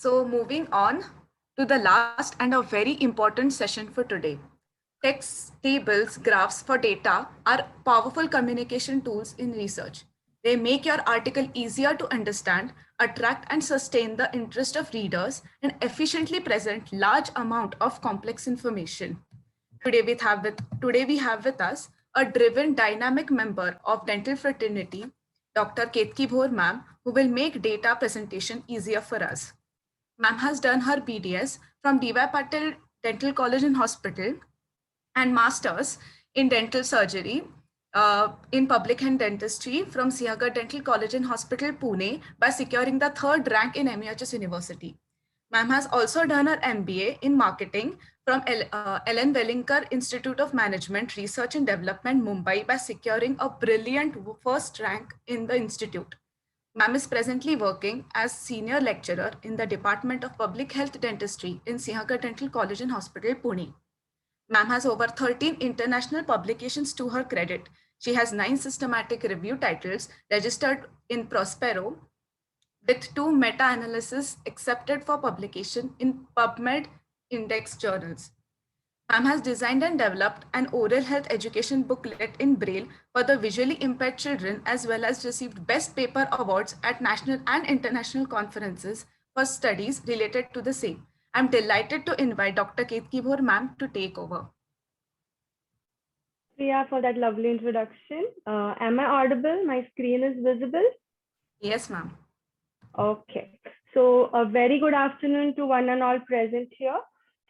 So moving on to the last and a very important session for today. Text, tables, graphs for data are powerful communication tools in research. They make your article easier to understand, attract and sustain the interest of readers, and efficiently present large amount of complex information. Today we have with us a driven dynamic member of dental fraternity, Dr. Ketki Bhor ma'am, who will make data presentation easier for us. Ma'am has done her BDS from D.Y. Patil Dental College and Hospital and Masters in Dental Surgery in Public and Dentistry from Sihagar Dental College and Hospital, Pune by securing the third rank in MEHS University. Ma'am has also done her MBA in Marketing from Ellen Wellinger Institute of Management, Research and Development, Mumbai by securing a brilliant first rank in the institute. Ma'am is presently working as senior lecturer in the Department of Public Health Dentistry in Sihagar Dental College and Hospital, Pune. Ma'am has over 13 international publications to her credit. She has 9 systematic review titles registered in Prospero with 2 meta-analyses accepted for publication in PubMed index journals. Ma'am has designed and developed an oral health education booklet in Braille for the visually impaired children, as well as received Best Paper Awards at national and international conferences for studies related to the same. I'm delighted to invite Dr. Ketki Bhor ma'am to take over. Priya, for that lovely introduction. Am I audible? My screen is visible? Yes, ma'am. Okay. So a very good afternoon to one and all present here.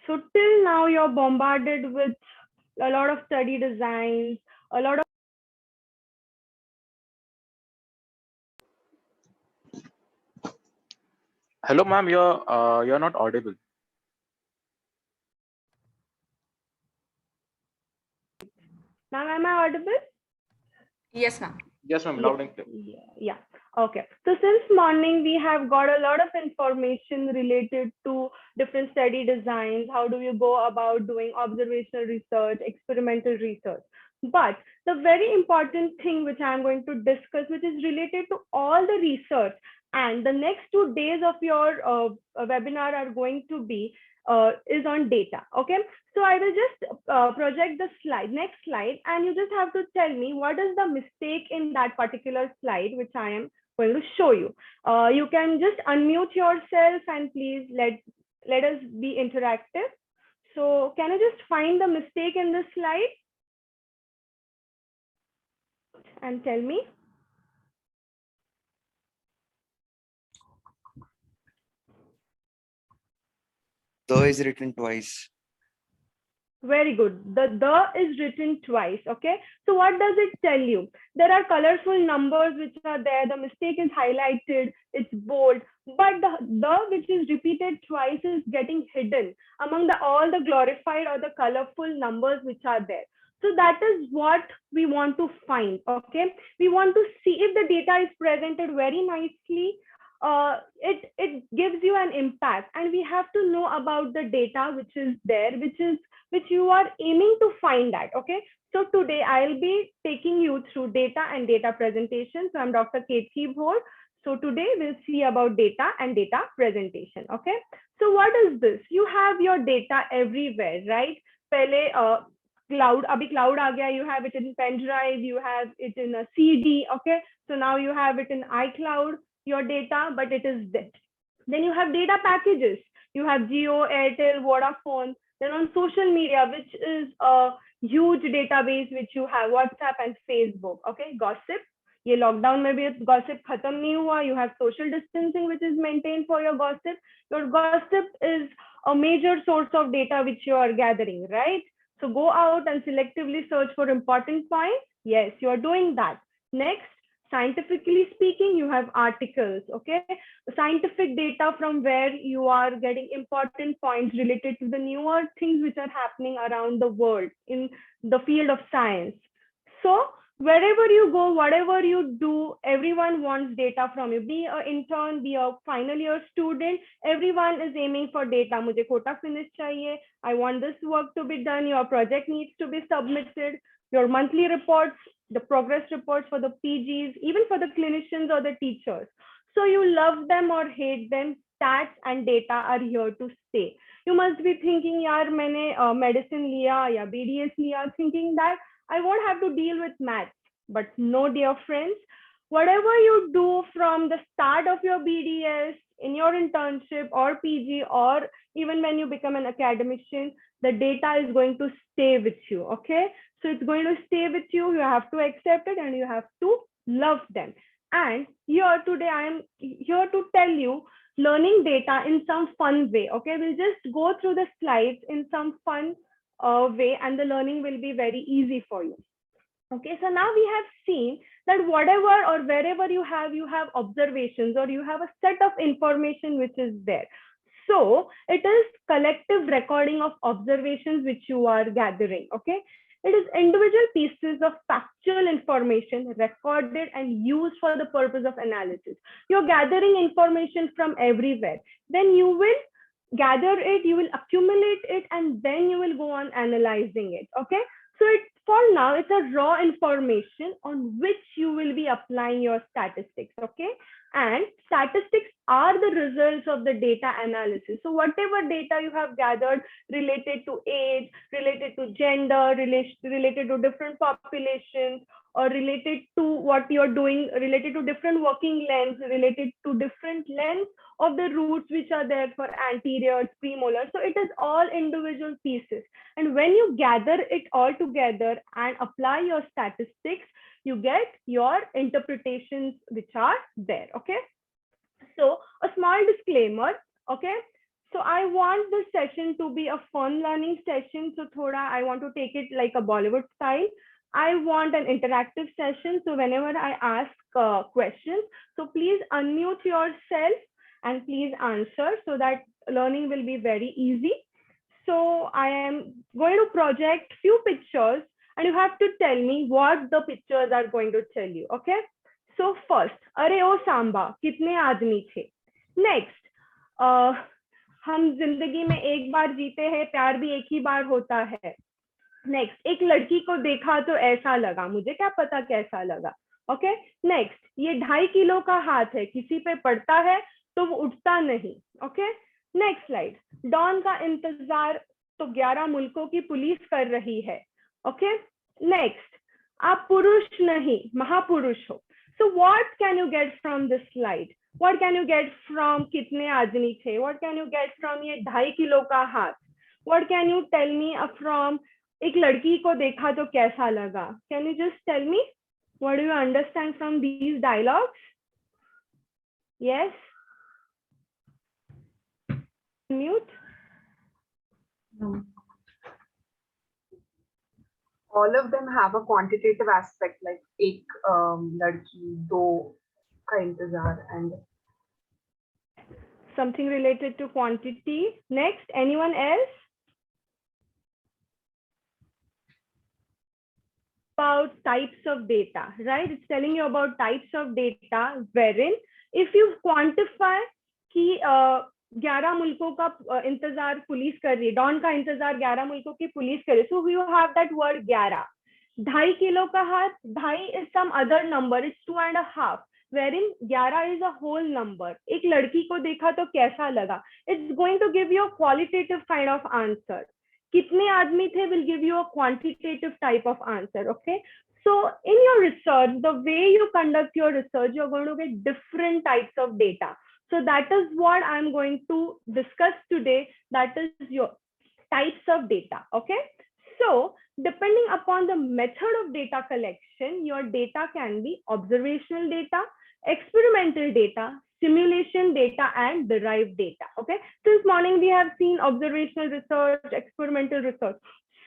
So till now, you're bombarded with a lot of study designs, a lot of Hello, ma'am. You're not audible. Now, am I audible? Yes, ma'am. Yes, ma'am. Loud and clear. Yeah. Okay. So since morning, we have got a lot of information related to different study designs. How do you go about doing observational research, experimental research? But the very important thing which I'm going to discuss, which is related to all the research, and the next 2 days of your webinar are going to be is on data. Okay. So I will just project the slide, next slide, and you just have to tell me what is the mistake in that particular slide, which I am going to show you. You can just unmute yourself and please let us be interactive. So can you just find the mistake in this slide and tell me? The is written twice. Very good. The is written twice. Okay. So what does it tell you? There are colorful numbers which are there. The mistake is highlighted. It's bold. But the which is repeated twice is getting hidden among all the glorified or the colorful numbers which are there. So that is what we want to find. Okay. We want to see if the data is presented very nicely. It gives you an impact, and we have to know about the data which is there, which you are aiming to find at. Okay. So today I'll be taking you through data and data presentation. So I'm Dr. Ketki Bhor. So today we'll see about data and data presentation. Okay. So what is this? You have your data everywhere, right? Pehle, cloud, abhi cloud aa gaya, you have it in pen drive, you have it in a CD. Okay. So now you have it in iCloud, your data, but it is there. Then you have data packages. You have Jio, Airtel, Vodafone. Then on social media, which is a huge database which you have, WhatsApp and Facebook. Okay, gossip. ये lockdown में भी gossip खत्म नहीं हुआ. You have social distancing which is maintained for your gossip. Your gossip is a major source of data which you are gathering, right? So go out and selectively search for important points. Yes, you are doing that. Next, scientifically speaking, you have articles. Okay, scientific data from where you are getting important points related to the newer things which are happening around the world in the field of science. So wherever you go, whatever you do, everyone wants data from you. Be an intern, be a final year student, everyone is aiming for data. Mujhe quota finish chahiye. I want this work to be done. Your project needs to be submitted. Your monthly reports, the progress reports for the PGs, even for the clinicians or the teachers. So you love them or hate them, stats and data are here to stay. You must be thinking, yaar, maine medicine liya ya BDS liya, thinking that I won't have to deal with maths. But no, dear friends, whatever you do from the start of your BDS, in your internship or PG, or even when you become an academician, the data is going to stay with you, okay? So it's going to stay with you. You have to accept it and you have to love them. And here today, I am here to tell you learning data in some fun way, okay? We'll just go through the slides in some fun way and the learning will be very easy for you. Okay, so now we have seen that whatever or wherever you have observations or you have a set of information which is there. So it is collective recording of observations which you are gathering, okay? It is individual pieces of factual information recorded and used for the purpose of analysis. You're gathering information from everywhere. Then you will gather it, you will accumulate it, and then you will go on analyzing it, okay? So for now, it's a raw information on which you will be applying your statistics, okay? And statistics are the results of the data analysis. So whatever data you have gathered related to age, related to gender, related to different populations, or related to what you're doing, related to different working lengths, related to different lengths of the roots which are there for anteriors, premolar. So it is all individual pieces. And when you gather it all together and apply your statistics, you get your interpretations which are there, okay? So a small disclaimer, okay? So I want this session to be a fun learning session. So thoda, I want to take it like a Bollywood style. I want an interactive session. So whenever I ask questions, so please unmute yourself and please answer so that learning will be very easy. So I am going to project few pictures and you have to tell me what the pictures are going to tell you, okay? So first, Are O Samba, kitne aadmi the? Next, हम जिंदगी में एक बार जीते हैं, प्यार भी एक ही बार होता है. नेक्स्ट, एक लड़की को देखा तो ऐसा लगा, मुझे क्या पता कैसा लगा, ओके? नेक्स्ट, ये 2.5 किलो का हाथ है, किसी पे पड़ता है तो वो उठता नहीं, ओके? नेक्स्ट स्लाइड, डॉन का इंतजार तो 11 मुल्कों की पुलिस कर रही है, ओके? नेक्स्ट, आप पुरुष नहीं महापुरुष हो. So what can you get from this slide? What can you get from कितने आदमी थे? What can you get from ये 2.5 किलो का हाथ? What can you tell me from एक लड़की को देखा तो कैसा लगा? Can you just tell me what do you understand from these dialogues? Yes? Mute? No. All of them have a quantitative aspect, like एक लड़की, दो का इंतजार, and Something related to quantity. Next, anyone else? About types of data, right? It's telling you about types of data wherein if you quantify कि 11 मुल्कों का इंतजार police कर रही है, डॉन का इंतजार 11 मुल्कों की पुलिस कर रही है, so you have that word 11. 2.5 kilo का हाथ, 2.5 is some other number, it's 2.5, wherein 11 is a whole number. एक लड़की को देखा तो कैसा लगा? It's going to give you a qualitative kind of answer. कितने आदमी थे will give you a quantitative type of answer, okay? So in your research, the way you conduct your research, you're going to get different types of data. So that is what I'm going to discuss today. That is your types of data, okay? So depending upon the method of data collection, your data can be observational data, experimental data, simulation data, and derived data, okay? Since morning, we have seen observational research, experimental research.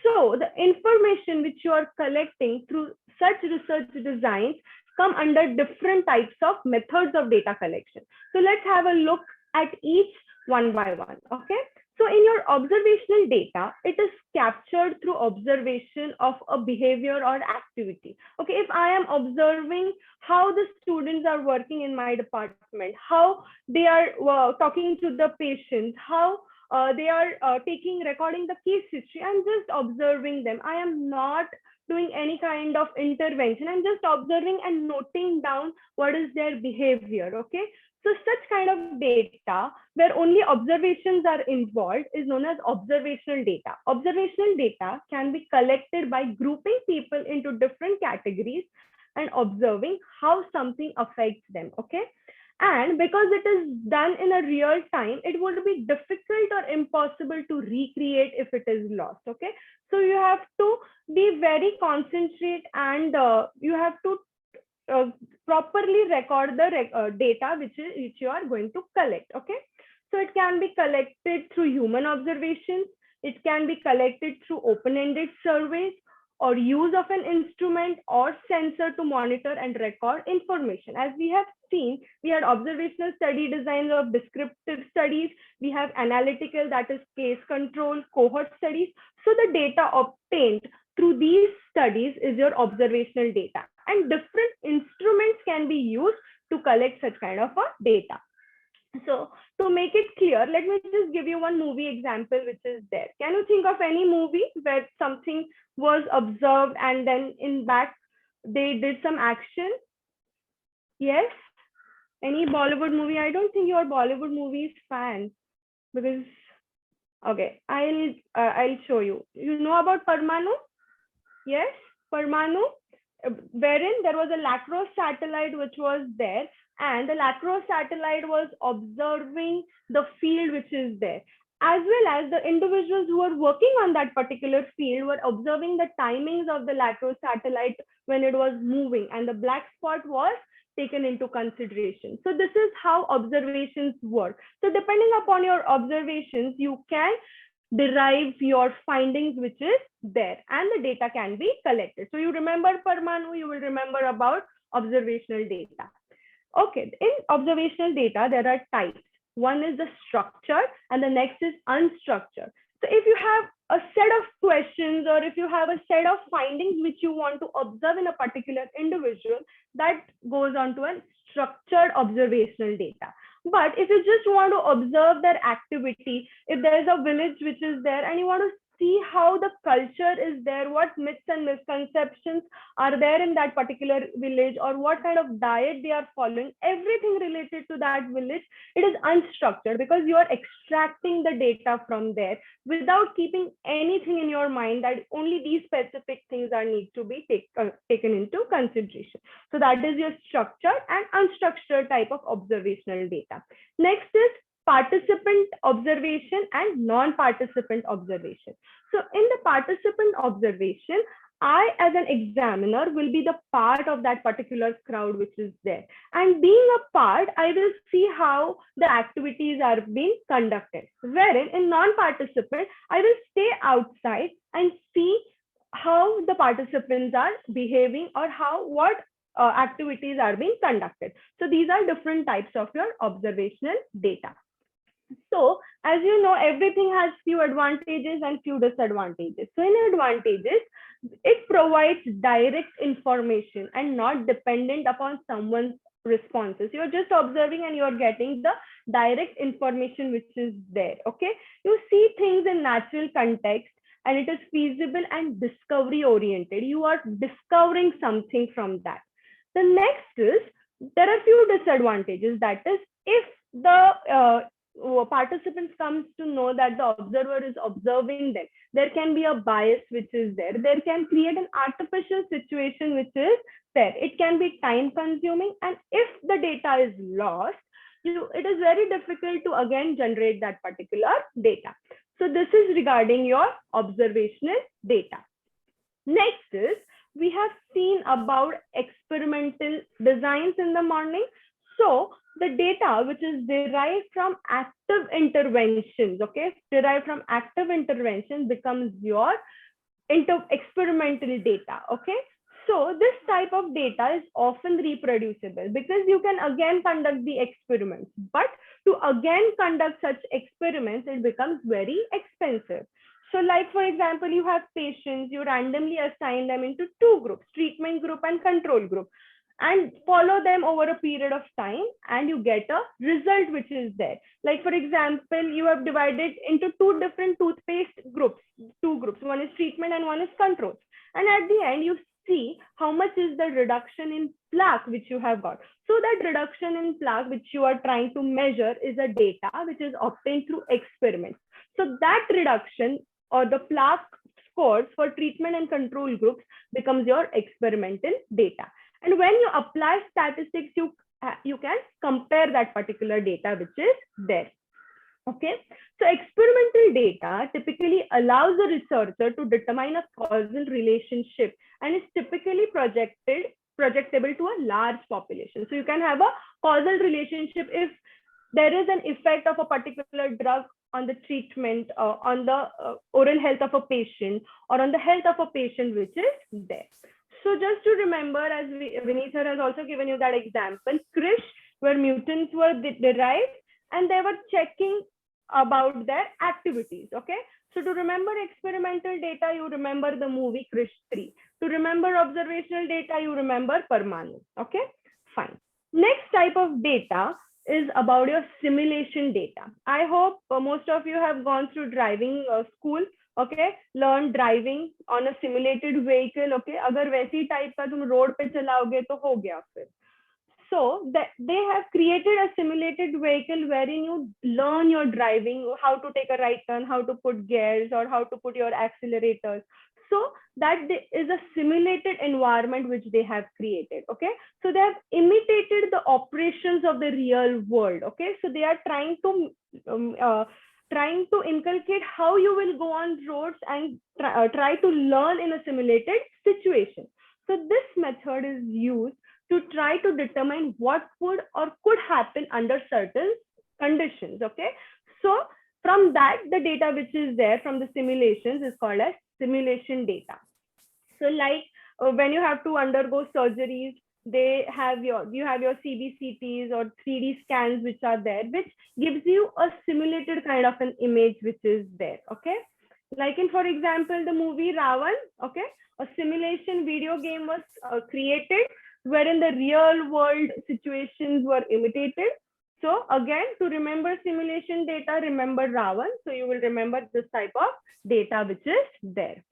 So the information which you are collecting through such research designs come under different types of methods of data collection. So let's have a look at each one by one, okay? So in your observational data, it is captured through observation of a behavior or activity. Okay, if I am observing how the students are working in my department, how they are talking to the patients, how they are recording the case history, I'm just observing them. I am not doing any kind of intervention. I'm just observing and noting down what is their behavior, okay? So such kind of data where only observations are involved is known as observational data. Observational data can be collected by grouping people into different categories and observing how something affects them, okay? And because it is done in a real time, it would be difficult or impossible to recreate if it is lost, okay? So you have to be very concentrate and you have to properly record the data which you are going to collect, okay? So it can be collected through human observations, it can be collected through open-ended surveys, or use of an instrument or sensor to monitor and record information. As we have seen, we had observational study designs of descriptive studies, we have analytical, that is case control, cohort studies. So the data obtained through these studies is your observational data, and different instruments can be used to collect such kind of a data. So to make it clear, let me just give you one movie example which is there. Can you think of any movie where something was observed and then in back they did some action? Yes? Any Bollywood movie? I don't think you're Bollywood movies fan because, okay, I'll show you. You know about Parmanu? Yes, Parmanu, wherein there was a Lacros satellite which was there, and the Lacros satellite was observing the field which is there, as well as the individuals who were working on that particular field were observing the timings of the Lacros satellite when it was moving, and the black spot was taken into consideration. So this is how observations work. So depending upon your observations, you can derive your findings which is there, and the data can be collected. So you remember Parmanu, you will remember about observational data. Okay, in observational data, there are types. One is the structure and the next is unstructured. So if you have a set of questions or if you have a set of findings which you want to observe in a particular individual, that goes on to a structured observational data. But if you just want to observe their activity, if there's a village which is there and you want to see how the culture is there, what myths and misconceptions are there in that particular village, or what kind of diet they are following, everything related to that village, it is unstructured because you are extracting the data from there without keeping anything in your mind that only these specific things are need to be taken into consideration. So that is your structured and unstructured type of observational data. Next is participant observation and non-participant observation. So in the participant observation, I as an examiner will be the part of that particular crowd which is there. And being a part, I will see how the activities are being conducted. Wherein in non-participant, I will stay outside and see how the participants are behaving or what activities are being conducted. So these are different types of your observational data. So as you know, everything has few advantages and few disadvantages. So in advantages, it provides direct information and not dependent upon someone's responses. You're just observing and you're getting the direct information which is there. Okay, you see things in natural context and it is feasible and discovery oriented. You are discovering something from that. The next is there are few disadvantages. That is, if the participants comes to know that the observer is observing them, there can be a bias which is there. There can create an artificial situation which is there. It can be time consuming, and if the data is lost, it is very difficult to again generate that particular data. So this is regarding your observational data. Next is, we have seen about experimental designs in the morning. So the data which is derived from active interventions, okay, derived from active interventions becomes your experimental data, okay. So this type of data is often reproducible because you can again conduct the experiments, but to again conduct such experiments, it becomes very expensive. So like, for example, you have patients, you randomly assign them into two groups, treatment group and control group, and follow them over a period of time, and you get a result which is there. Like, for example, you have divided into two different toothpaste groups, two groups, one is treatment and one is controls. And at the end, you see how much is the reduction in plaque which you have got. So that reduction in plaque which you are trying to measure is a data which is obtained through experiments. So that reduction or the plaque scores for treatment and control groups becomes your experimental data. And when you apply statistics, you can compare that particular data which is there. Okay, so experimental data typically allows the researcher to determine a causal relationship and is typically projectable to a large population. So you can have a causal relationship if there is an effect of a particular drug on the treatment, on the oral health of a patient, or on the health of a patient which is there. So just to remember, as Vineet sir has also given you that example, Krish, where mutants were derived and they were checking about their activities. Okay, so to remember experimental data, you remember the movie Krish 3. To remember observational data, you remember Parmanu. Okay, fine. Next type of data is about your simulation data. I hope most of you have gone through driving school. Okay, learn driving on a simulated vehicle. Okay, अगर वैसी type का तुम road पे चलाओगे तो हो गया फिर. So that they have created a simulated vehicle wherein you learn your driving, how to take a right turn, how to put gears, or how to put your accelerators. So that is a simulated environment which they have created. Okay, so they have imitated the operations of the real world. Okay, so they are trying to inculcate how you will go on roads and try to learn in a simulated situation. So this method is used to try to determine what would or could happen under certain conditions. Okay, so from that, the data which is there from the simulations is called as simulation data. So like when you have to undergo surgeries, you have your CBCTs or 3D scans which are there, which gives you a simulated kind of an image which is there. Okay, like in, for example, the movie Ravan. Okay, a simulation video game was created wherein the real world situations were imitated. So again, to remember simulation data, remember Ravan. So you will remember this type of data which is there.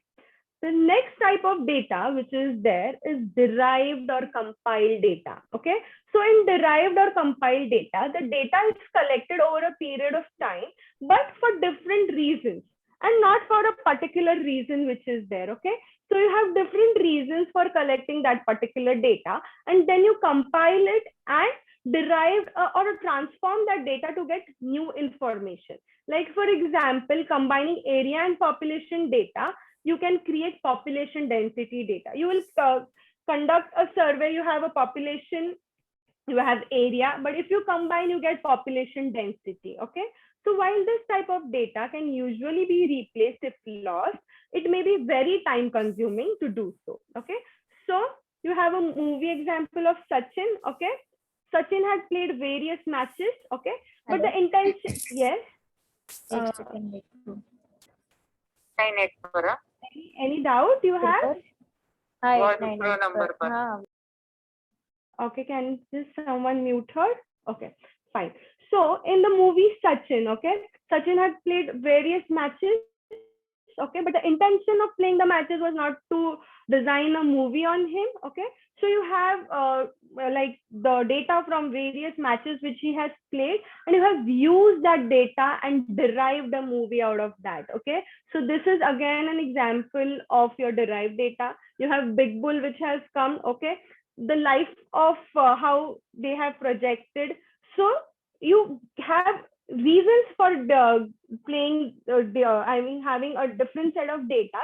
The next type of data which is there is derived or compiled data. Okay, so in derived or compiled data, the data is collected over a period of time, but for different reasons and not for a particular reason which is there. Okay, so you have different reasons for collecting that particular data, and then you compile it and derive or transform that data to get new information. Like for example, combining area and population data, you can create population density data. You will conduct a survey, you have a population, you have area, but if you combine, you get population density. Okay, so while this type of data can usually be replaced if lost, it may be very time consuming to do so. Okay, so you have a movie example of Sachin. Okay, Sachin had played various matches. Okay, but the intention, yes. Any doubt you have? Okay, can just someone mute her? Okay, fine. So in the movie Sachin, okay, Sachin had played various matches. Okay, but the intention of playing the matches was not to design a movie on him. Okay, so you have like the data from various matches which he has played, and you have used that data and derived a movie out of that. Okay, so this is again an example of your derived data. You have Big Bull which has come. Okay, the life of how they have projected. So you have reasons for playing having a different set of data,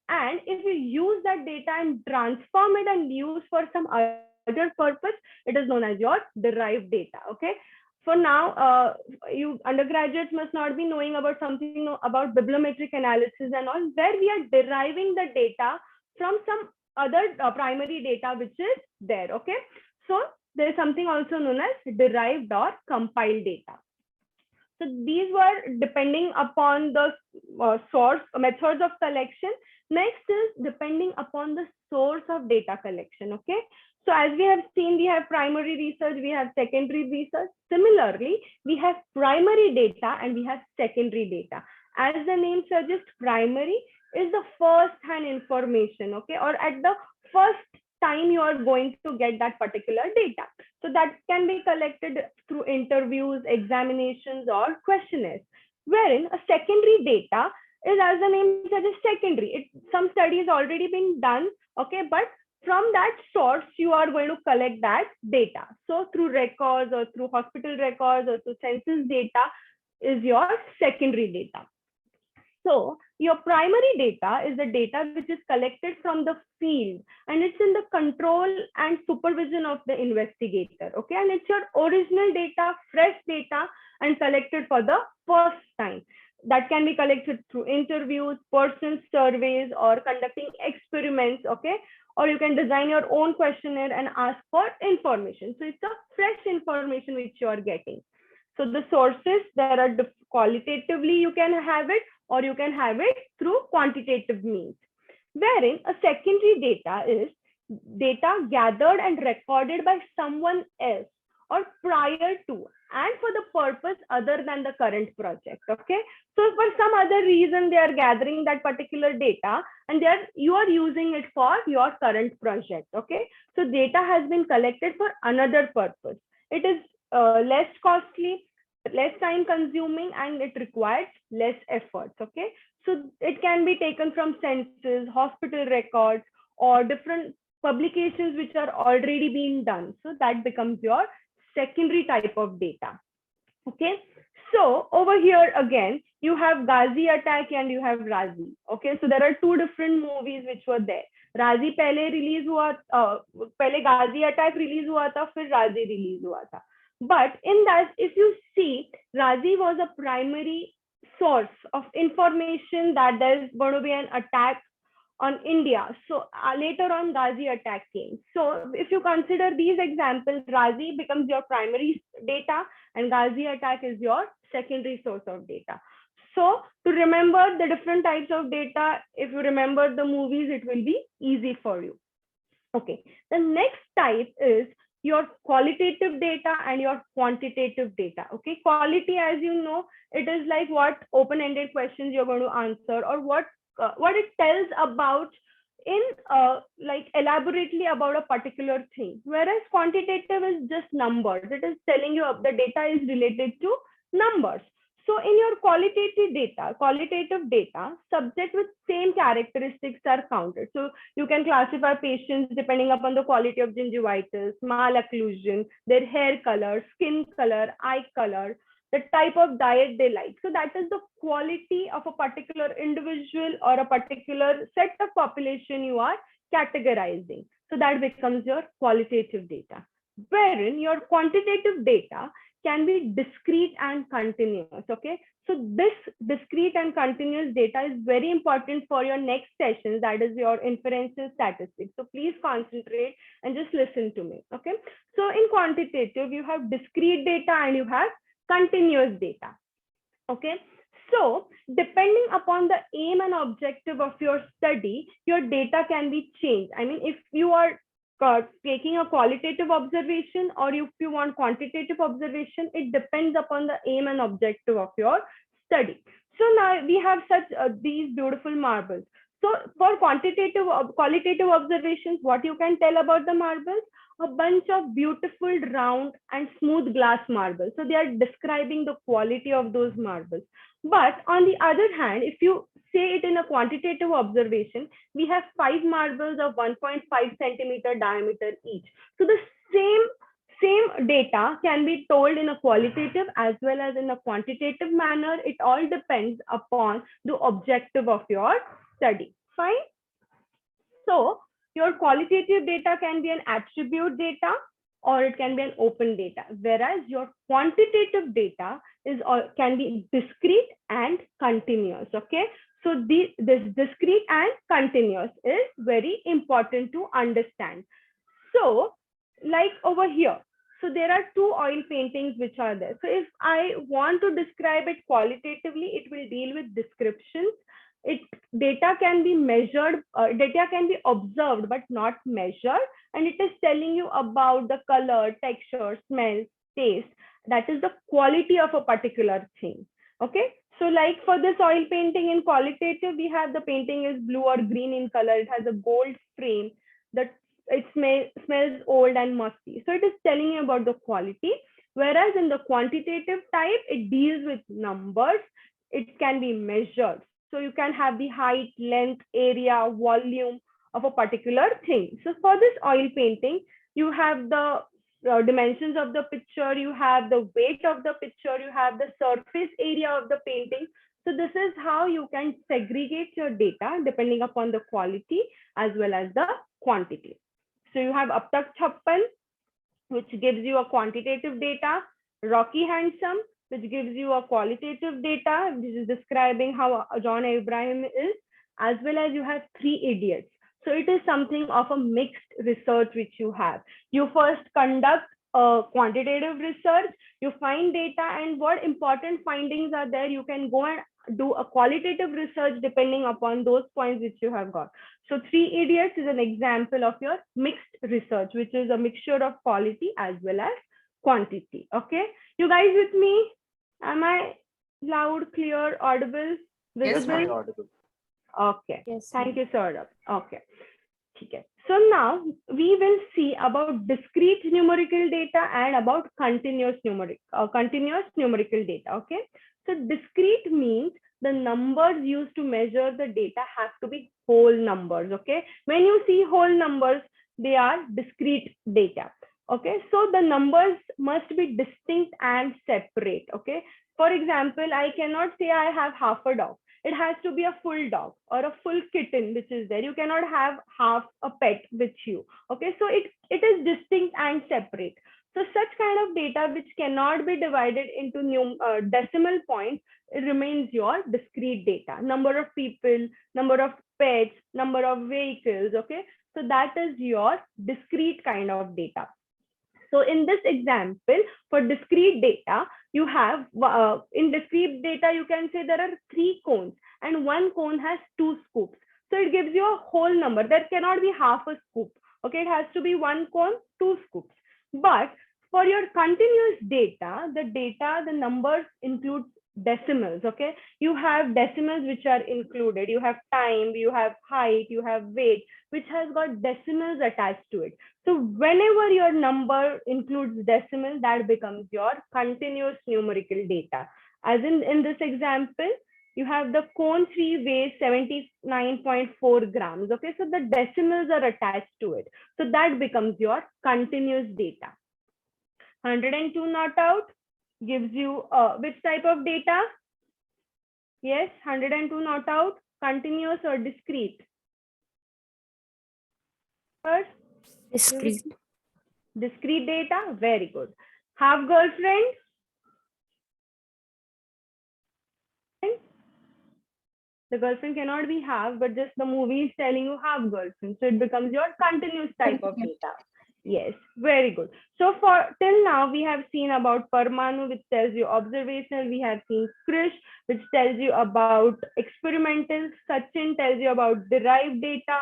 and if you use that data and transform it and use for some other purpose, it is known as your derived data. Okay, for now you undergraduates must not be knowing about something about bibliometric analysis and all, where we are deriving the data from some other primary data which is there. Okay, so there is something also known as derived or compiled data. So these were depending upon the source methods of collection. Next is depending upon the source of data collection. Okay, so as we have seen, we have primary research, we have secondary research. Similarly, we have primary data and we have secondary data. As the name suggests, primary is the first hand information, okay, or at the first time you are going to get that particular data. So that can be collected through interviews, examinations, or questionnaires. Wherein a secondary data is, as the name suggests, secondary. Some studies already been done, okay, but from that source, you are going to collect that data. So through records or through hospital records or through census data is your secondary data. So your primary data is the data which is collected from the field, and it's in the control and supervision of the investigator. Okay, and it's your original data, fresh data, and collected for the first time. That can be collected through interviews, personal surveys, or conducting experiments. Okay, or you can design your own questionnaire and ask for information. So it's a fresh information which you are getting. So the sources, there are qualitatively you can have it, or you can have it through quantitative means. Wherein a secondary data is data gathered and recorded by someone else or prior to and for the purpose other than the current project. Okay, so for some other reason they are gathering that particular data and you are using it for your current project. Okay, so data has been collected for another purpose. It is less costly, less time consuming, and it requires less efforts. Okay, so it can be taken from census, hospital records, or different publications which are already being done. So that becomes your secondary type of data. Okay, so over here again you have Ghazi attack and you have Razi. Okay, so there are two different movies which were there. Razi पहले release हुआ, पहले Ghazi attack release हुआ था, फिर Razi release हुआ था. But in that, if you see, Razi was a primary source of information that there's going to be an attack on India. So later on, Ghazi attack came. So if you consider these examples, Razi becomes your primary data and Ghazi attack is your secondary source of data. So to remember the different types of data, if you remember the movies, it will be easy for you. Okay, the next type is your qualitative data and your quantitative data. Okay, quality, as you know, it is like what open-ended questions you're going to answer, or what it tells about in like elaborately about a particular thing. Whereas quantitative is just numbers. It is telling you the data is related to numbers. So in your qualitative data, subjects with same characteristics are counted. So you can classify patients depending upon the quality of gingivitis, malocclusion, their hair color, skin color, eye color, the type of diet they like. So that is the quality of a particular individual or a particular set of population you are categorizing. So that becomes your qualitative data. Wherein your quantitative data can be discrete and continuous. Okay, so this discrete and continuous data is very important for your next session, that is your inferential statistics. So please concentrate and just listen to me. Okay, so in quantitative you have discrete data and you have continuous data. Okay, so depending upon the aim and objective of your study, your data can be changed. I mean, if you are taking a qualitative observation or if you want quantitative observation, it depends upon the aim and objective of your study. So now we have such these beautiful marbles. So for qualitative observations, what you can tell about the marbles? A bunch of beautiful round and smooth glass marbles. So they are describing the quality of those marbles. But on the other hand, if you say it in a quantitative observation, we have 5 marbles of 1.5 centimeter diameter each. So the same data can be told in a qualitative as well as in a quantitative manner. It all depends upon the objective of your study. Fine. So your qualitative data can be an attribute data or it can be an open data, whereas your quantitative data is can be discrete and continuous. Okay, so this discrete and continuous is very important to understand. So like over here, so there are 2 oil paintings which are there. So if I want to describe it qualitatively, it will deal with descriptions. Data can be measured, data can be observed but not measured, and it is telling you about the color, texture, smell, taste. That is the quality of a particular thing. Okay, so like for this oil painting in qualitative, we have the painting is blue or green in color. It has a gold frame. that it smells old and musty. So it is telling you about the quality. Whereas in the quantitative type, it deals with numbers. It can be measured. So you can have the height, length, area, volume of a particular thing. So for this oil painting, you have the dimensions of the picture, you have the weight of the picture, you have the surface area of the painting. So this is how you can segregate your data depending upon the quality as well as the quantity. So you have Ab Tak Chhappan, which gives you a quantitative data, Rocky Handsome, which gives you a qualitative data, which is describing how John Abraham is, as well as you have Three Idiots. So it is something of a mixed research which you have. You first conduct a quantitative research, you find data, and what important findings are there, you can go and do a qualitative research depending upon those points which you have got. So Three Idiots is an example of your mixed research, which is a mixture of quality as well as quantity. Okay, you guys with me? Am I loud, clear, audible, Yes, visible? Very audible. Okay, Yes. thank you, Saurabh. Okay. Okay. So now we will see about discrete numerical data and about continuous numerical data. Okay. So discrete means the numbers used to measure the data have to be whole numbers. Okay. When you see whole numbers, they are discrete data. Okay. So the numbers must be distinct and separate. Okay. For example, I cannot say I have half a dog. It has to be a full dog or a full kitten, which is there. You cannot have half a pet with you. Okay, so it is distinct and separate. So such kind of data which cannot be divided into decimal points, it remains your discrete data. Number of people, number of pets, number of vehicles. Okay, so that is your discrete kind of data. So in this example, for discrete data, you have, in discrete data, you can say there are 3 cones and one cone has 2 scoops. So it gives you a whole number. There cannot be half a scoop. Okay, it has to be 1 cone, 2 scoops. But for your continuous data, the numbers include decimals. Okay, you have decimals which are included. You have time, you have height, you have weight, which has got decimals attached to it. So whenever your number includes decimal, that becomes your continuous numerical data. As in this example, you have the cone 3 weighs 79.4 grams. Okay, so the decimals are attached to it. So that becomes your continuous data. 102 not out gives you which type of data? Yes, 102 not out, continuous or discrete? First, Discrete. discrete data, very good. Have girlfriend? The girlfriend cannot be have, but just the movie is telling you have girlfriend. So it becomes your continuous type of data. Yes, very good. So for till now, we have seen about Parmanu, which tells you observational. We have seen Krish, which tells you about experimental. Sachin tells you about derived data.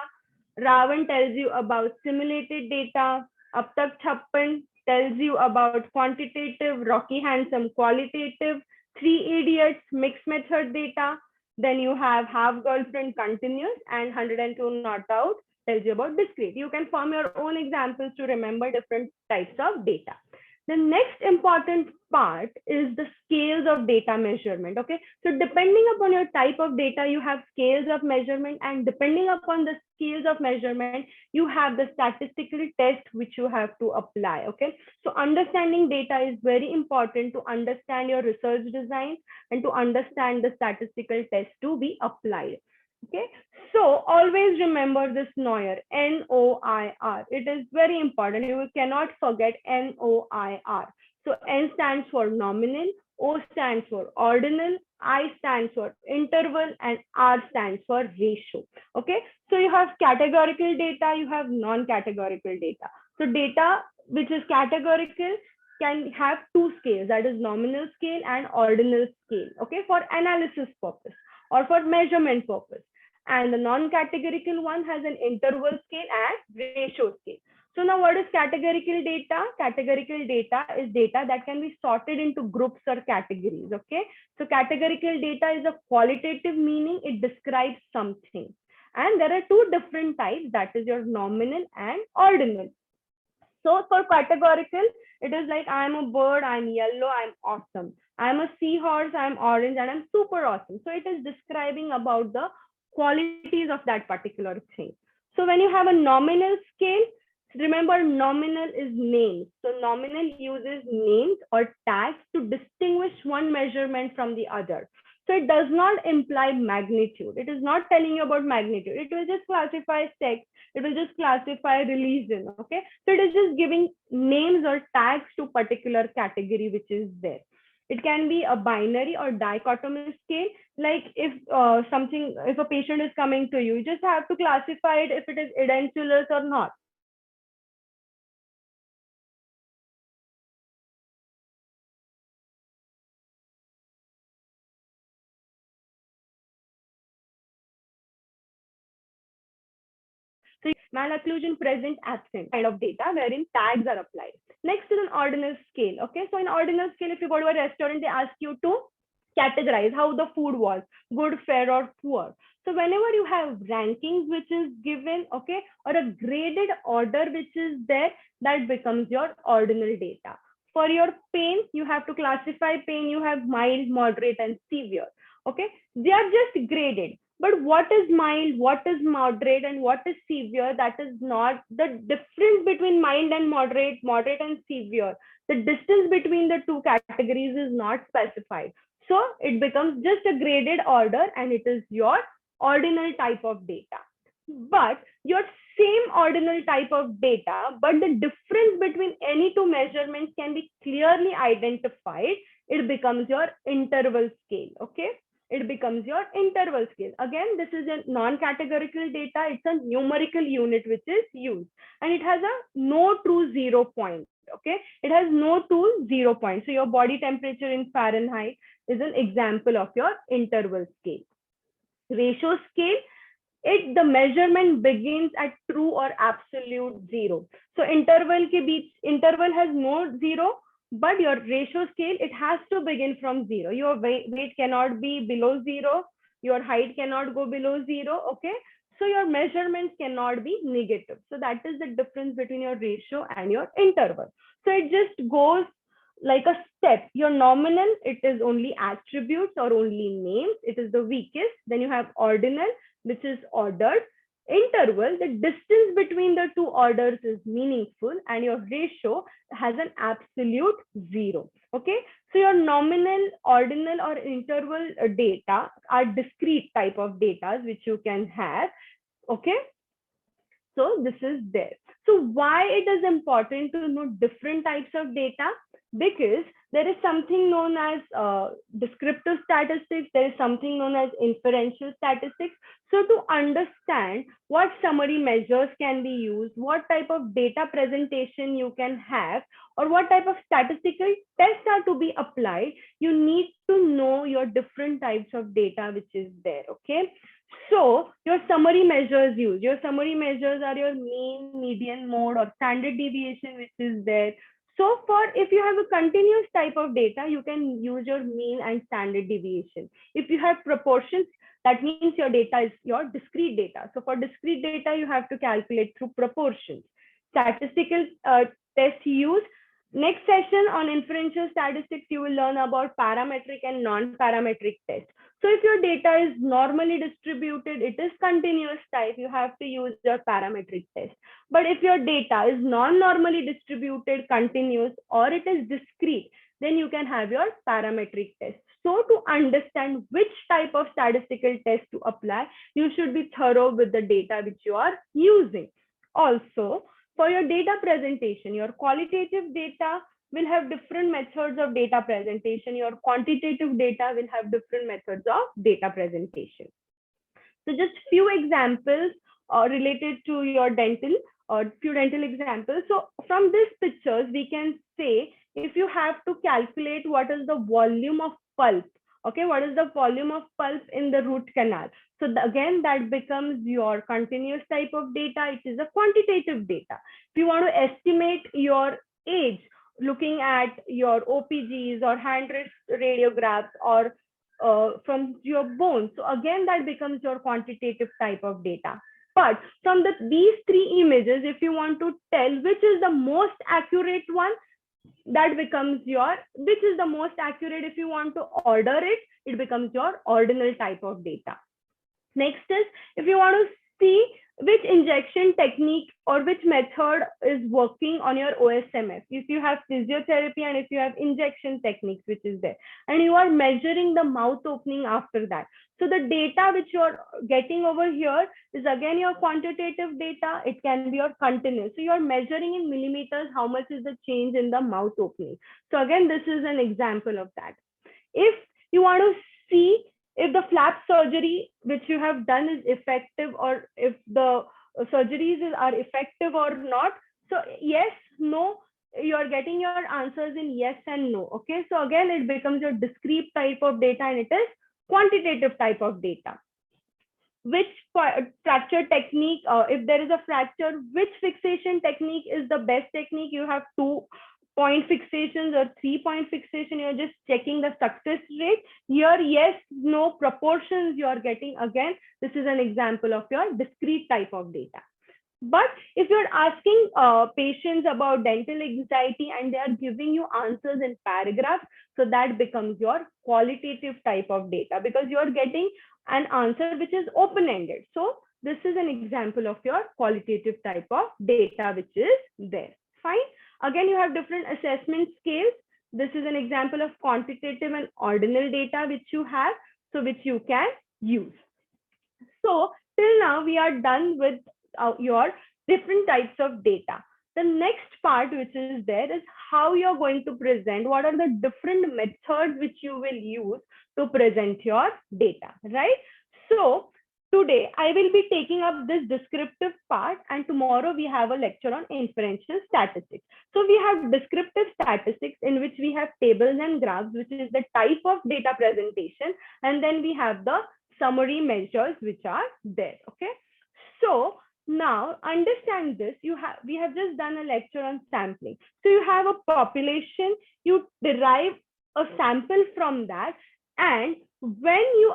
Ravan tells you about simulated data. Ab Tak Chhappan tells you about quantitative. Rocky Handsome qualitative. Three Idiots mixed method data. Then you have girlfriend continuous, and 102 not out tells you about discrete. You can form your own examples to remember different types of data. The next important part is the scales of data measurement. Okay, so depending upon your type of data, you have scales of measurement, and depending upon the scales of measurement, you have the statistical test which you have to apply. Okay, so understanding data is very important to understand your research design and to understand the statistical test to be applied. Okay, so always remember this NOIR, N-O-I-R. It is very important. You cannot forget N-O-I-R. So N stands for nominal, O stands for ordinal, I stands for interval, and R stands for ratio. Okay, so you have categorical data, you have non-categorical data. So data which is categorical can have 2 scales, that is nominal scale and ordinal scale. Okay, for analysis purpose or for measurement purpose. And the non-categorical one has an interval scale and ratio scale. So now what is categorical data? Categorical data is data that can be sorted into groups or categories. Okay, so categorical data is a qualitative meaning, it describes something. And there are two different types, that is your nominal and ordinal. So for categorical, it is like I'm a bird, I'm yellow, I'm awesome. I'm a seahorse, I'm orange, and I'm super awesome. So it is describing about the qualities of that particular thing. So when you have a nominal scale, remember nominal is names. So nominal uses names or tags to distinguish one measurement from the other. So it does not imply magnitude. It is not telling you about magnitude. It will just classify sex. It will just classify religion. Okay. So it is just giving names or tags to particular category which is there. It can be a binary or dichotomous scale. Like if if a patient is coming to you, you just have to classify it if it is edentulous or not. So malocclusion present absent kind of data wherein tags are applied. Next is an ordinal scale. Okay, so in ordinal scale, if you go to a restaurant, they ask you to categorize how the food was, good, fair, or poor. So whenever you have rankings which is given, okay, or a graded order which is there, that becomes your ordinal data. For your pain, you have to classify pain. You have mild, moderate, and severe. Okay, they are just graded. But what is mild, what is moderate, and what is severe? That is not the difference between mild and moderate, moderate and severe. The distance between the two categories is not specified. So it becomes just a graded order and it is your ordinal type of data. But your same ordinal type of data, but the difference between any two measurements can be clearly identified. It becomes your interval scale. Okay. It becomes your interval scale. Again, this is a non-categorical data. It's a numerical unit which is used. And it has a no true 0 point. Okay. It has no true 0 point. So your body temperature in Fahrenheit is an example of your interval scale. Ratio scale, the measurement begins at true or absolute 0. So interval has no 0, but your ratio scale, it has to begin from 0. Your weight cannot be below 0. Your height cannot go below 0. Okay. So your measurements cannot be negative. So that is the difference between your ratio and your interval. So it just goes like a step. Your nominal, it is only attributes or only names. It is the weakest. Then you have ordinal, which is ordered. Interval, the distance between the two orders is meaningful, and your ratio has an absolute 0. Okay, so your nominal, ordinal, or interval data are discrete type of data which you can have. Okay, so this is there. So why it is important to know different types of data? Because there is something known as descriptive statistics, there is something known as inferential statistics. So to understand what summary measures can be used, what type of data presentation you can have, or what type of statistical tests are to be applied, you need to know your different types of data which is there. Okay. So your summary measures used. Your summary measures are your mean, median, mode, or standard deviation which is there. So if you have a continuous type of data, you can use your mean and standard deviation. If you have proportions, that means your data is your discrete data. So for discrete data, you have to calculate through proportions. Statistical tests used. Next session on inferential statistics, you will learn about parametric and non-parametric tests. So if your data is normally distributed, it is continuous type, you have to use your parametric test. But if your data is non-normally distributed, continuous, or it is discrete, then you can have your parametric test. So to understand which type of statistical test to apply, you should be thorough with the data which you are using. Also, for your data presentation, your qualitative data will have different methods of data presentation. Your quantitative data will have different methods of data presentation. So just few examples related to your dental, or few dental examples. So from these pictures, we can say if you have to calculate what is the volume of pulp, okay, what is the volume of pulp in the root canal. So again, that becomes your continuous type of data. It is a quantitative data. If you want to estimate your age, looking at your OPGs or hand radiographs or from your bones. So again, that becomes your quantitative type of data. But from these three images, if you want to tell which is the most accurate one, that becomes your, which is the most accurate, if you want to order it, it becomes your ordinal type of data. Next is, if you want to see which injection technique or which method is working on your OSMF, if you have physiotherapy and if you have injection techniques, which is there, and you are measuring the mouth opening after that. So the data which you're getting over here is again your quantitative data. It can be your continuous. So you're measuring in millimeters how much is the change in the mouth opening. So again, this is an example of that. If you want to see if the flap surgery which you have done is effective, or if the surgeries are effective or not. So yes, no, you're getting your answers in yes and no. Okay, so again, it becomes your discrete type of data and it is quantitative type of data. Which fracture technique, if there is a fracture, which fixation technique is the best technique? You have 2-point fixations or 3-point fixation, you're just checking the success rate. Here, yes, no proportions you're getting. Again, this is an example of your discrete type of data. But if you're asking patients about dental anxiety and they are giving you answers in paragraphs, so that becomes your qualitative type of data, because you're getting an answer which is open-ended. So this is an example of your qualitative type of data which is there. Fine. Again, you have different assessment scales. This is an example of quantitative and ordinal data which you have, so which you can use. So till now we are done with your different types of data. The next part which is there is how you're going to present, what are the different methods which you will use to present your data, right? So today I will be taking up this descriptive part, and tomorrow we have a lecture on inferential statistics. So we have descriptive statistics, in which we have tables and graphs, which is the type of data presentation, and then we have the summary measures which are there. Okay, so now understand this. We have just done a lecture on sampling. So you have a population, you derive a sample from that, and when you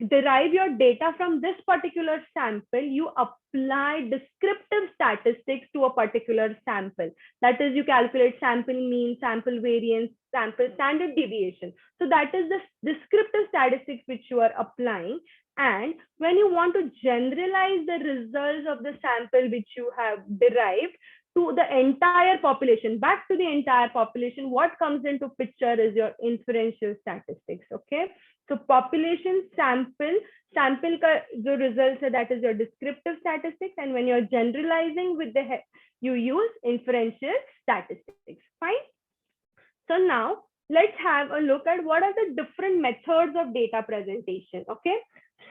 derive your data from this particular sample, you apply descriptive statistics to a particular sample. That is, you calculate sample mean, sample variance, sample standard deviation. So that is the descriptive statistics which you are applying. And when you want to generalize the results of the sample which you have derived to the entire population, back to the entire population, what comes into picture is your inferential statistics. Okay, so population sample the results, that is your descriptive statistics, and when you're generalizing with you use inferential statistics. Fine. So now let's have a look at what are the different methods of data presentation. Okay,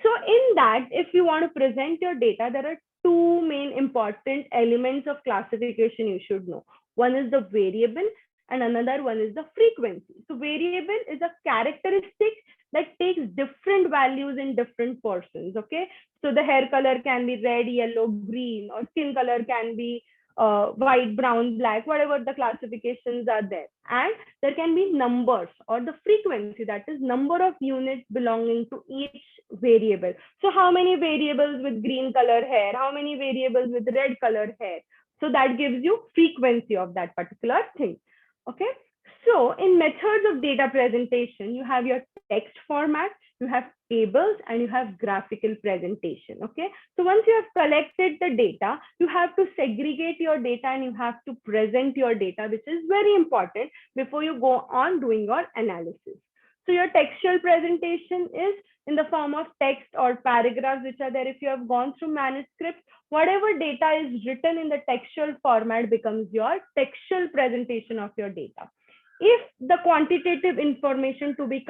so in that, if you want to present your data, there are two main important elements of classification you should know. One is the variable and another one is the frequency. So variable is a characteristic that takes different values in different persons. Okay, so the hair color can be red, yellow, green, or skin color can be white, brown, black, whatever the classifications are there. And there can be numbers or the frequency, that is number of units belonging to each variable. So how many variables with green color hair, how many variables with red color hair? So that gives you frequency of that particular thing. Okay, so in methods of data presentation, you have your text format, you have tables, and you have graphical presentation. Okay, so once you have collected the data, you have to segregate your data and you have to present your data, which is very important before you go on doing your analysis. So your textual presentation is in the form of text or paragraphs which are there. If you have gone through manuscripts, whatever data is written in the textual format becomes your textual presentation of your data. If the quantitative information to be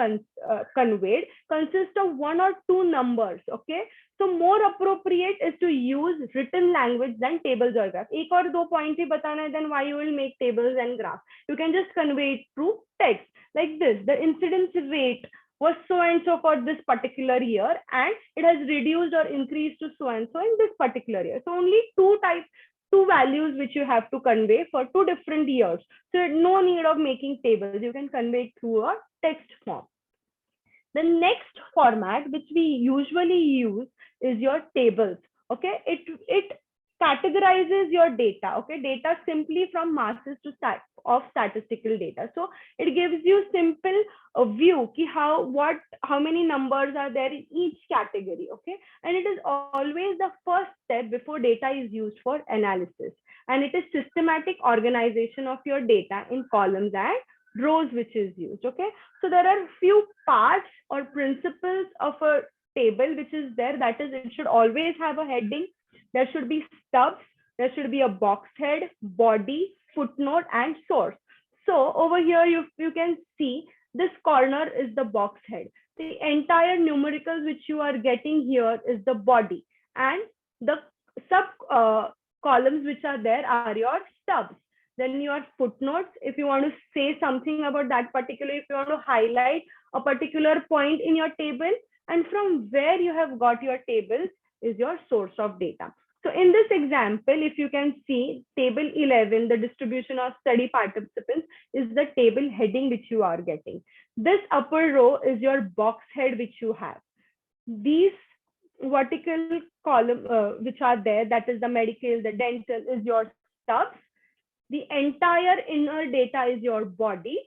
conveyed consists of 1 or 2 numbers, okay, so more appropriate is to use written language than tables or graphs. एक और दो points ही बताना है, then why you will make tables and graphs? You can just convey it through text like this. The incidence rate was so and so for this particular year, and it has reduced or increased to so and so in this particular year. So only two values which you have to convey for 2 different years. So no need of making tables. You can convey it through a text form. The next format which we usually use is your tables. Okay, it categorizes your data. Okay, data simply from masses to of statistical data. So it gives you simple view ki how many numbers are there in each category. Okay, and it is always the first step before data is used for analysis, and it is systematic organization of your data in columns and rows which is used. Okay, so there are few parts or principles of a table which is there. That is, it should always have a heading, there should be stubs, there should be a box head, body, footnote, and source. So over here you can see this corner is the box head. The entire numericals which you are getting here is the body, and the sub columns which are there are your stubs. Then your footnotes, if you want to say something about that particular, if you want to highlight a particular point in your table, and from where you have got your tables is your source of data. So in this example, if you can see table 11, the distribution of study participants is the table heading which you are getting. This upper row is your box head which you have. These vertical column which are there, that is the medical, the dental, is your stubs. The entire inner data is your body.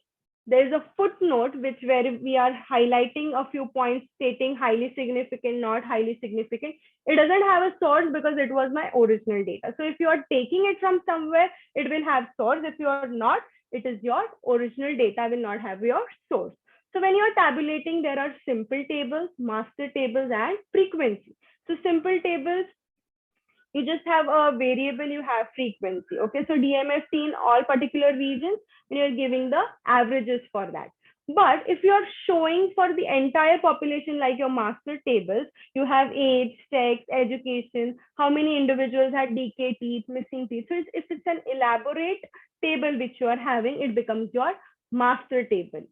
There is a footnote which where we are highlighting a few points stating highly significant, not highly significant. It doesn't have a source because it was my original data. So if you are taking it from somewhere, it will have source. If you are not, it is your original data will not have your source. So when you are tabulating, there are simple tables, master tables, and frequency. So simple tables, you just have a variable, you have frequency. Okay, so DMFT in all particular regions, and you're giving the averages for that. But if you're showing for the entire population, like your master tables, you have age, sex, education, how many individuals had decayed teeth, missing teeth. So if it's an elaborate table which you are having, it becomes your master table.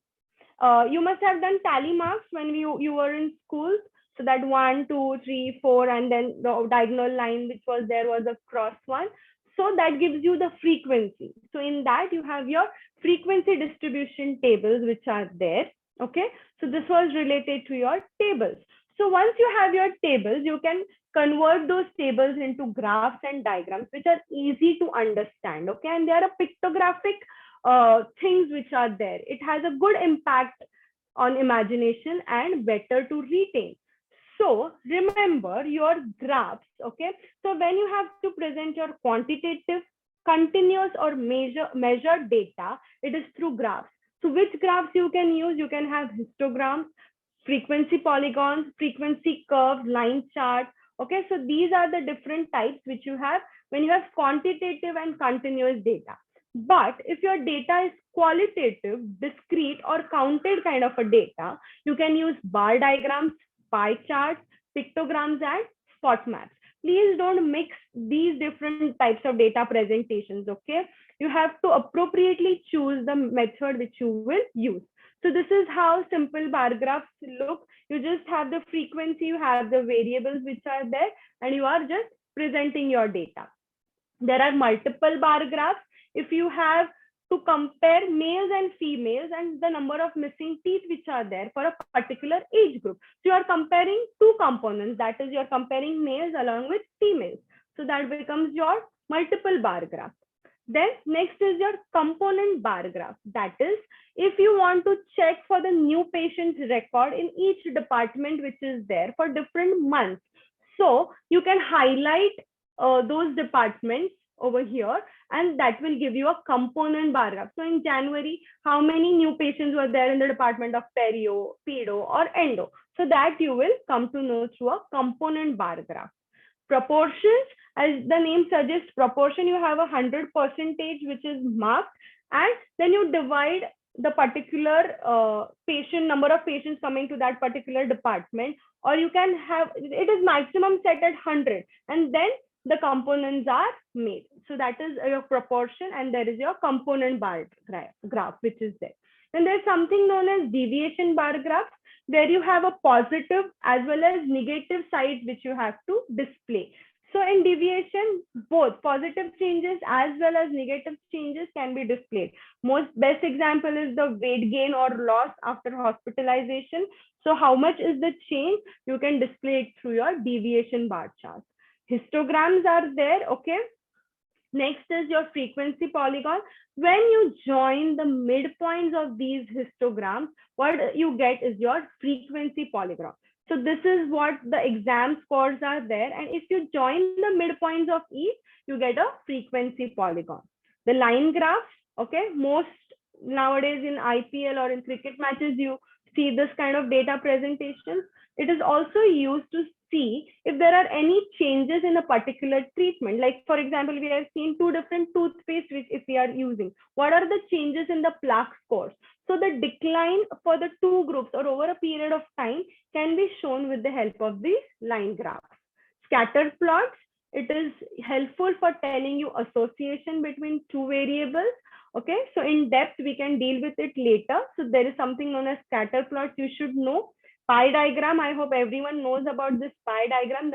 You must have done tally marks when you were in school. So that 1, 2, 3, 4, and then the diagonal line which was there was a cross one. So that gives you the frequency. So in that you have your frequency distribution tables which are there. Okay, so this was related to your tables. So once you have your tables, you can convert those tables into graphs and diagrams which are easy to understand. Okay, and there are pictographic things which are there. It has a good impact on imagination and better to retain. So remember your graphs. Okay, so when you have to present your quantitative, continuous, or measured data, it is through graphs. So which graphs you can use? You can have histograms, frequency polygons, frequency curves, line charts. Okay, so these are the different types which you have when you have quantitative and continuous data. But if your data is qualitative, discrete, or counted kind of a data, you can use bar diagrams, pie charts, pictograms, and spot maps. Please don't mix these different types of data presentations. Okay, you have to appropriately choose the method which you will use. So this is how simple bar graphs look. You just have the frequency, you have the variables which are there, and you are just presenting your data. There are multiple bar graphs. If you have to compare males and females and the number of missing teeth which are there for a particular age group. So you are comparing two components, that is you're comparing males along with females. So that becomes your multiple bar graph. Then next is your component bar graph. That is, if you want to check for the new patient's record in each department which is there for different months. So you can highlight those departments over here, and that will give you a component bar graph. So in January, how many new patients were there in the department of perio, pedo, or endo? So that you will come to know through a component bar graph. Proportions, as the name suggests, proportion, you have 100% which is marked, and then you divide the particular patient, number of patients coming to that particular department, or you can have, it is maximum set at 100, and then the components are made. So that is your proportion, and there is your component bar graph which is there. Then there's something known as deviation bar graph, where you have a positive as well as negative side which you have to display. So in deviation, both positive changes as well as negative changes can be displayed. Best example is the weight gain or loss after hospitalization. So how much is the change? You can display it through your deviation bar chart. Histograms are there, okay? Next is your frequency polygon. When you join the midpoints of these histograms, what you get is your frequency polygon. So this is what the exam scores are there. And if you join the midpoints of each, you get a frequency polygon. The line graphs, okay, most nowadays in IPL or in cricket matches, you see this kind of data presentations. It is also used to see if there are any changes in a particular treatment. Like for example, we have seen two different toothpaste which if we are using, what are the changes in the plaque scores? So the decline for the two groups or over a period of time can be shown with the help of these line graphs. Scatter plots, it is helpful for telling you association between two variables. Okay, so in depth, we can deal with it later. So there is something known as scatter plots you should know. Pie diagram, I hope everyone knows about this pie diagram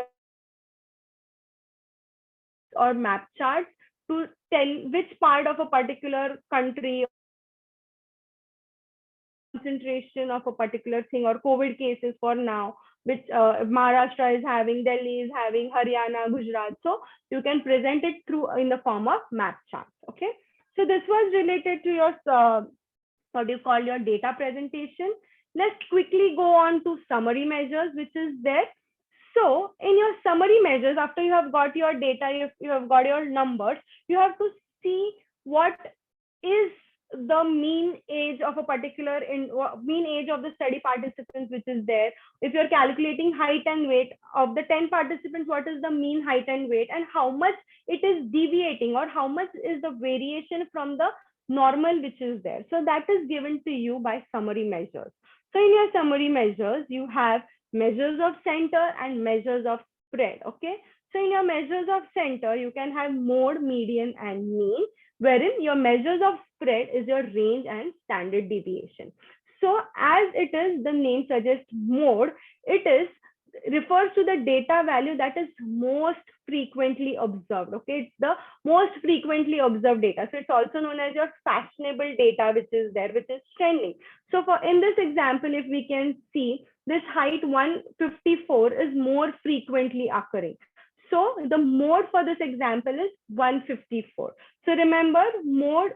or map chart to tell which part of a particular country, concentration of a particular thing, or COVID cases for now, which Maharashtra is having, Delhi is having, Haryana, Gujarat. So you can present it through in the form of map charts. Okay. So this was related to your, what do you call your data presentation. Let's quickly go on to summary measures, which is there. So in your summary measures, after you have got your data, you have got your numbers, you have to see what is the mean age of a particular mean age of the study participants which is there. If you're calculating height and weight of the 10 participants, what is the mean height and weight, and how much it is deviating, or how much is the variation from the normal which is there. So that is given to you by summary measures. So in your summary measures, you have measures of center and measures of spread. Okay. So in your measures of center, you can have mode, median, and mean, wherein your measures of spread is your range and standard deviation. So as it is, the name suggests mode, it is refers to the data value that is most frequently observed. Okay, it's the most frequently observed data. So it's also known as your fashionable data, which is there, which is trending. So for in this example, if we can see this height 154 is more frequently occurring. So the mode for this example is 154. So remember, mode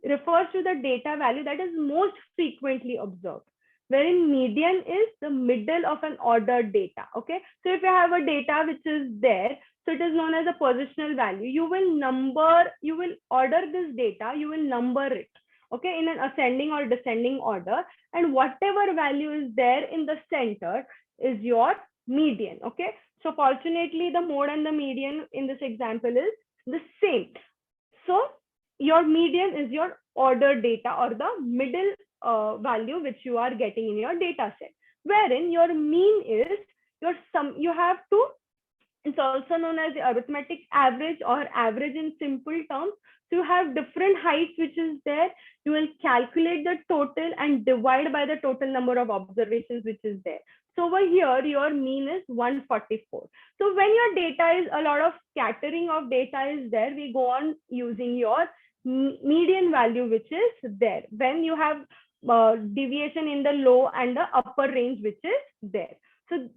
refers to the data value that is most frequently observed, wherein median is the middle of an ordered data. Okay, so if you have a data which is there, so it is known as a positional value. You will order this data, you will number it, okay, in an ascending or descending order, and whatever value is there in the center is your median. Okay, so fortunately the mode and the median in this example is the same. So your median is your ordered data or the middle value which you are getting in your data set, wherein your mean is your sum. You have to, it's also known as the arithmetic average or average in simple terms. So you have different heights which is there. You will calculate the total and divide by the total number of observations which is there. So over here, your mean is 144. So when your data is a lot of scattering of data is there, we go on using your median value which is there. When you have deviation in the low and the upper range which is there. So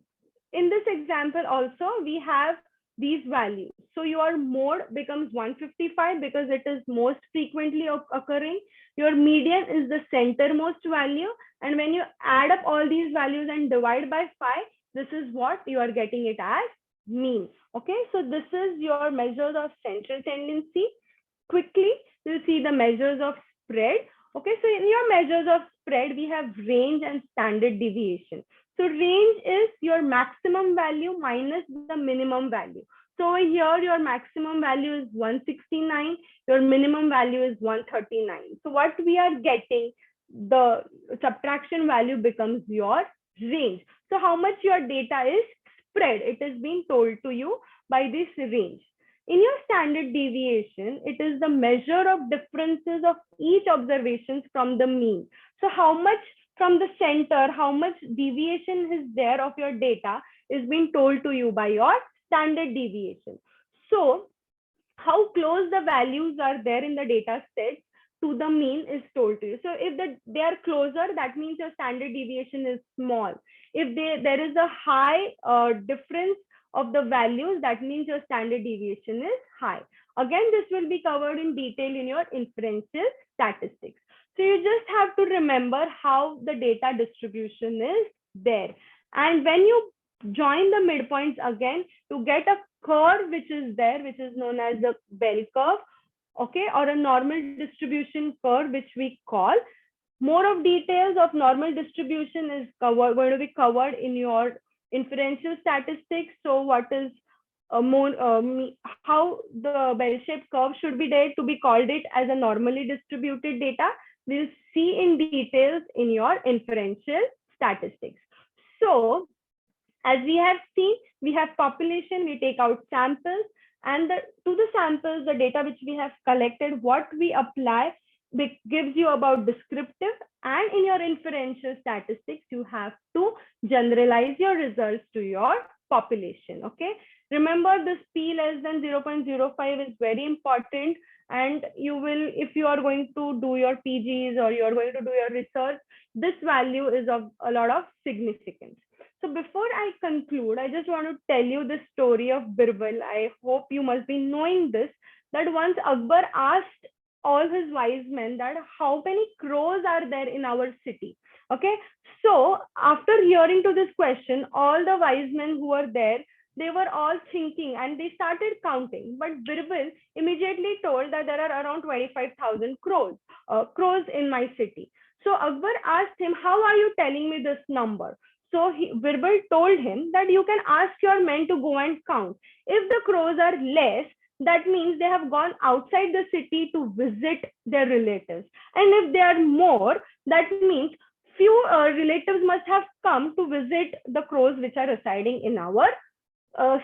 in this example also we have these values. So your mode becomes 155 because it is most frequently occurring. Your median is the centermost value, and when you add up all these values and divide by 5, this is what you are getting it as mean. Okay, so this is your measures of central tendency. Quickly we'll see the measures of spread. Okay, so in your measures of spread, we have range and standard deviation. So range is your maximum value minus the minimum value. So over here, your maximum value is 169, your minimum value is 139. So what we are getting, the subtraction value becomes your range. So how much your data is spread, it is being told to you by this range. In your standard deviation, it is the measure of differences of each observations from the mean. So how much from the center, how much deviation is there of your data is being told to you by your standard deviation. So how close the values are there in the data set to the mean is told to you. So if they are closer, that means your standard deviation is small. If there is a high difference of the values, that means your standard deviation is high. Again, this will be covered in detail in your inferential statistics. So you just have to remember how the data distribution is there. And when you join the midpoints again to get a curve which is there, which is known as the bell curve, okay, or a normal distribution curve, which we call. More of details of normal distribution is going to be covered in your inferential statistics. So what is how the bell-shaped curve should be there to be called it as a normally distributed data, we'll see in details in your inferential statistics. So as we have seen, we have population, we take out samples, and to the samples, the data which we have collected, what we apply gives you about descriptive, and in your inferential statistics, you have to generalize your results to your population. Okay. Remember, this p less than 0.05 is very important, and you will, if you are going to do your PGs or you are going to do your research, this value is of a lot of significance. So before I conclude, I just want to tell you the story of Birbal. I hope you must be knowing this, that once Akbar asked all his wise men that how many crows are there in our city. Okay, so after hearing to this question, all the wise men who were there, they were all thinking and they started counting. But Birbal immediately told that there are around 25,000 crows in my city. So Akbar asked him, how are you telling me this number? So Birbal told him that you can ask your men to go and count. If the crows are less, that means they have gone outside the city to visit their relatives. And if they are more, that means few relatives must have come to visit the crows which are residing in our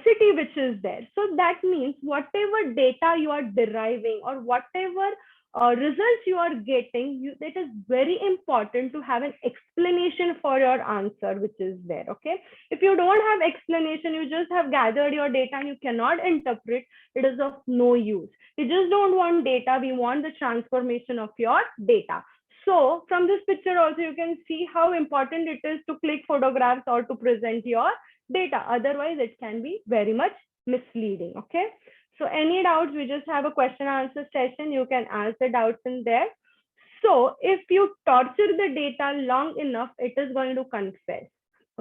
city which is there. So that means whatever data you are deriving or whatever results you are getting, it is very important to have an explanation for your answer which is there. Okay, if you don't have explanation, you just have gathered your data and you cannot interpret, it is of no use. We just don't want data, we want the transformation of your data. So from this picture also you can see how important it is to click photographs or to present your data, otherwise it can be very much misleading. Okay, so any doubts, we just have a question and answer session, you can ask the doubts in there. So if you torture the data long enough, it is going to confess.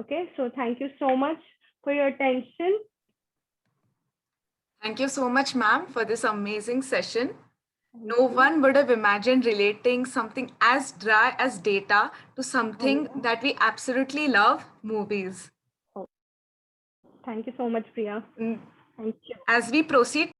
Okay, so thank you so much for your attention. Thank you so much, ma'am, for this amazing session. No one would have imagined relating something as dry as data to something that we absolutely love, movies. Thank you so much, Priya. Thank you. As we proceed